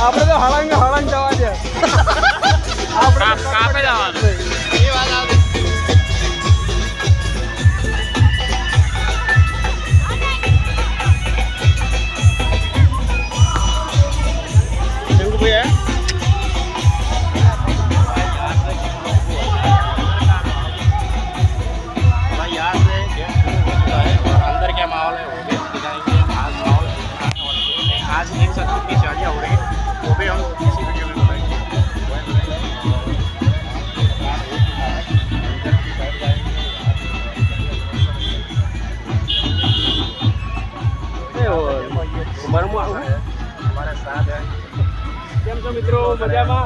આપણે તો હળંગ જવા દે આપણે કાપે જવાનું એ વાત આવે શંકુભાઈ आज एक साथ की शादियाँ हो रही है वो भी हम इसी वीडियो में बताएंगे। हमारे साथ है केम छो मित्रों मजा में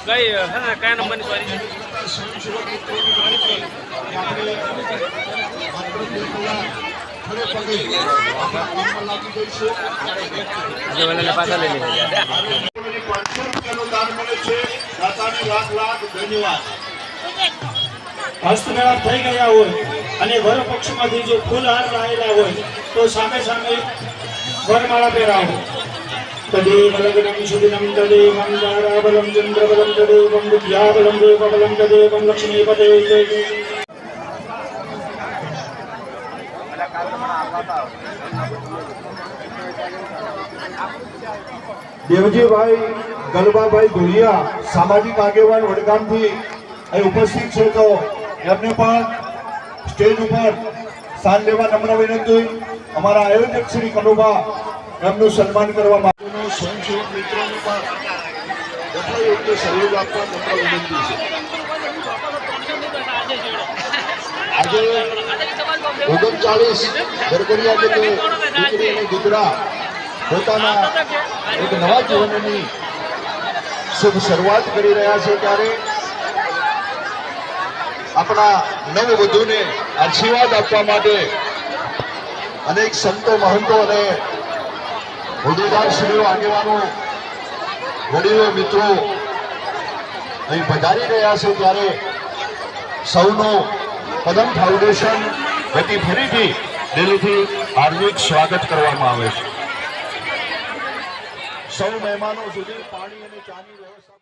कई है ना क्या नंबर सॉरी पासा ले હસ્તમેળાપ થઈ ગયા હોય અને વર પક્ષમાંથી જો ફૂલ હાર લાયેલા હોય તો સામે સામે વરમાળા પહેરાવો તદેવ લગ્નમ શુભિનમ તદેવમ તારાબલમ ચંદ્રબલમ તદેવમ વિદ્યાબલમ દેવબલમ તદેવમ લક્ષ્મીપદે દેવજીભાઈ ગલબાભાઈ ધોળિયા સામાજિક આગેવાન વડગામથી અહીં ઉપસ્થિત છે તો એમને પણ સ્ટેજ ઉપર સ્થાન લેવા નમ્ર વિનંતી. અમારા આયોજક શ્રી કનુભા એમનું સન્માન કરવા માટેનો સ્વયંસેવક મિત્રોને પણ યોગ્ય સહયોગ આપવા નમ્ર વિનંતી છે. આજે 39 ગરગડિયા કે દીકરી અને દીકરા પોતાના એક નવા જીવનની શુભ શરૂઆત કરી રહ્યા છે ત્યારે આપણા નવવધુને આશીર્વાદ આપવા માટે અનેક સંતો મહંતો અને હોદ્દેદારશ્રીઓ આગેવાનો વડીલો મિત્રો અહીં પધારી રહ્યા છે ત્યારે સૌનો પદમ ફાઉન્ડેશન વતી ફરીથી દિલ્હીથી હાર્દિક સ્વાગત કરવામાં આવે છે. સૌ મહેમાનો સુધી પાણી અને ચાની વ્યવસ્થા